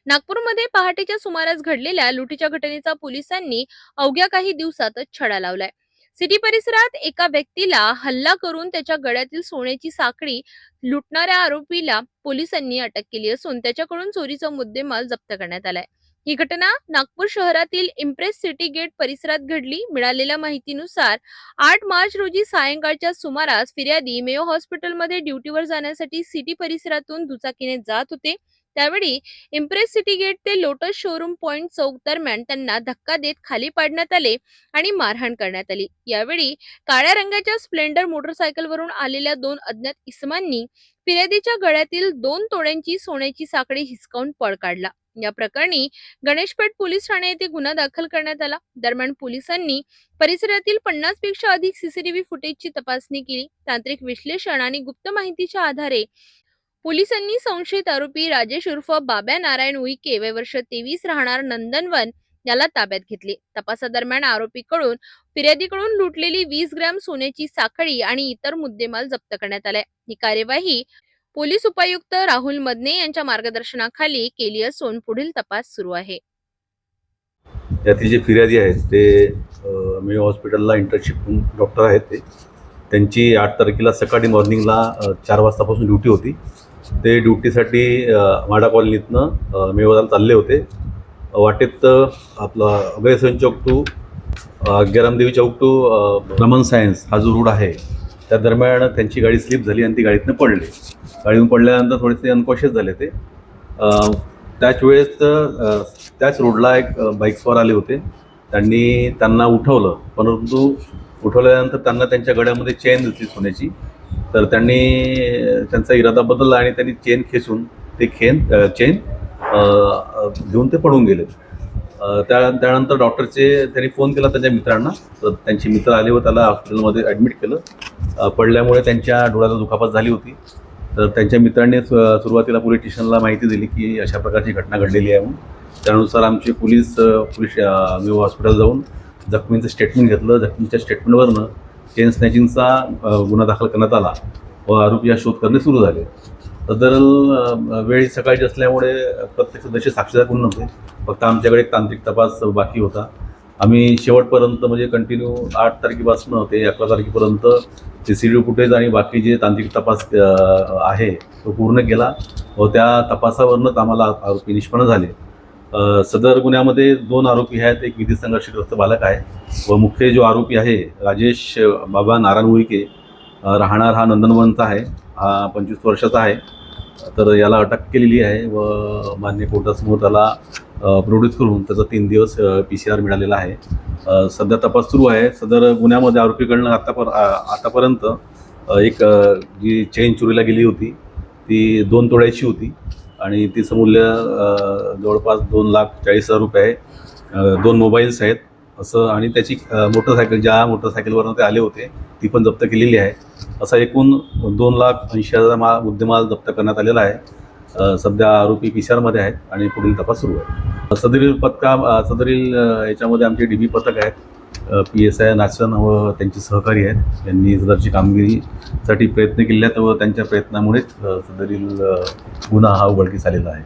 नागपूरमध्ये पहाटेच्या सुमारास घडलेल्या लुटीच्या घटनेचा पोलिसांनी अवघ्या काही दिवसातच छडा लावलाय। सिटी परिसरात एका व्यक्तीला हल्ला करून त्याच्या गळ्यातील सोन्याची साखळी लुटणाऱ्या आरोपीला पोलिसांनी अटक केली असून त्याच्याकडून चोरीचा मुद्देमाल जप्त करण्यात आलाय। ही घटना नागपूर शहरातील इम्प्रेस सिटी गेट परिसरात घडली। मिळालेल्या माहितीनुसार 8 मार्च रोजी सायंकाळच्या सुमारास फिर्यादी मेयो हॉस्पिटलमध्ये ड्युटीवर जाण्यासाठी सिटी परिसरातून दुचाकीने जात होते। त्यावेळी इम्प्रेस सिटी गेट ते लोटस शोरूम पॉइंट चौक दरम्यान त्यांना धक्का देत खाली पाडण्यात आले आणि मारहाण करण्यात आली। यावेळी काळ्या रंगाच्या स्प्लेंडर मोटरसायकलवरून आलेल्या 2 अज्ञात इसमांनी फिर्यादीच्या गळ्यातील 2 तोळ्यांची सोन्याची साखळी हिसकावून पळ काढला। या प्रकरणी गणेशपेठ पोलीस ठाणे येथे गुन्हा दाखल करण्यात आला। दरम्यान पोलिसांनी परिसरातील 50 पेक्षा अधिक सीसीटीव्ही फुटेजची तपासणी केली। तांत्रिक विश्लेषण आणि गुप्त माहितीच्या आधारे पोलिसांनी संशयित आरोपी राजेश उर्फ बाब्या नारायण उईके वय वर्ष 23 राहणार नंदनवन याला ताब्यात घेतले। तपासादरम्यान आरोपीकडून फिर्यादीकडून लुटलेली 20 ग्रॅम सोन्याची साखळी आणि इतर मुद्देमाल जप्त करण्यात आले। ही कार्यवाही पोलीस उपायुक्त राहुल मदने यांच्या मार्गदर्शनाखाली केली असून पुढील तपास सुरू आहे। यातील जे फिर्यादी आहेत ते मेयो हॉस्पिटलला इंटर्नशिप डॉक्टर आहेत। त्यांची 8 तारखेला सकाळी मॉर्निंगला 4 वाजतापासून ड्युटी होती। ते ड्युटीसाठी माडा कॉलनीतनं मेयोला चालले होते। वाटेत आपला अभयसन चौक टू गेरामदेवी चौक टू रमन सायन्स हा जो रोड आहे त्या दरम्यान त्यांची गाडी स्लिप झाली आणि ती गाडीतनं पडले। गाडीतून पडल्यानंतर थोडेसे अनकॉशियस झाले ते। त्याच वेळेस त्याच रोडला एक बाईकस्वार आले होते। त्यांनी त्यांना उठवलं, परंतु उठवल्यानंतर त्यांना त्यांच्या गळ्यामध्ये चेन दिसली सोन्याची। तर त्यांनी त्यांचा इरादा बदलला आणि त्यांनी चेन खेचून ते चेन घेऊन ते पडून गेले। त्यानंतर डॉक्टरचे त्यांनी फोन केला त्यांच्या मित्रांना, तर त्यांचे मित्र आले व त्याला हॉस्पिटलमध्ये ॲडमिट केलं। पडल्यामुळे त्यांच्या डोळ्याला दुखापत झाली होती। तर त्यांच्या मित्रांनी सुरुवातीला पोलीस स्टेशनला माहिती दिली की अशा प्रकारची घटना घडलेली आहे म्हणून। त्यानुसार आमचे पोलीस मेयो हॉस्पिटल जाऊन जखमींचं स्टेटमेंट घेतलं। जखमीच्या स्टेटमेंटवरनं चेन स्नॅचिंगचा गुन्हा दाखल करण्यात आला व आरोपी शोध करणे सुरू झाले। सदर वेळी सकाळची असल्यामुळे प्रत्यक्षदर्शी साक्षीदार कोण नव्हते, फक्त आमच्याकडे एक तांत्रिक तपास बाकी होता। आम्ही शेवटपर्यंत म्हणजे कंटिन्यू 8 तारखेपासून ते 11 तारखेपर्यंत सीसीटीव्ही फुटेज आणि बाकी जे तांत्रिक तपास आहे तो पूर्ण केला व त्या तपासावरूनच आम्हाला आरोपी निष्पन्न झाले। सदर गुन्ह्यामध्ये 2 आरोपी आहेत। एक विधी संघर्षग्रस्त बालक आहे व मुख्य जो आरोपी आहे राजेश बाबा नारायण उईके राहणार हा नंदनवनचा आहे। हा 25 वर्षाचा आहे। तर याला अटक केलेली आहे व मान्य कोर्टासमोर त्याला प्रोड्यूस करून त्याचा 3 दिवस PCR मिळालेला आहे। सध्या तपास सुरू आहे। सदर गुन्ह्यामध्ये आरोपीकडनं आतापर्यंत एक जी चेन चोरीला गेली होती ती 2 तोळ्याची होती आणि तिचं मूल्य जवळपास 2,40,000 रुपये आहे। 2 मोबाईल्स आहेत असं, आणि त्याची मोटरसायकल ज्या मोटरसायकलवरून ते आले होते ती पण जप्त केलेली आहे। असा एकूण 2,80,000 मुद्देमाल जप्त करण्यात आलेला आहे। सध्या आरोपी PCR आहेत आणि पुढील तपास सुरू आहे। सदरील याच्यामध्ये आमचे DB पथक आहेत, PSI नाचन व त्यांचे सहकारी आहेत। यांनी सदरची कामगिरीसाठी प्रयत्न केले आहेत व त्यांच्या प्रयत्नामुळेच सदरील गुन्हा हा उघडकीस आलेला आहे।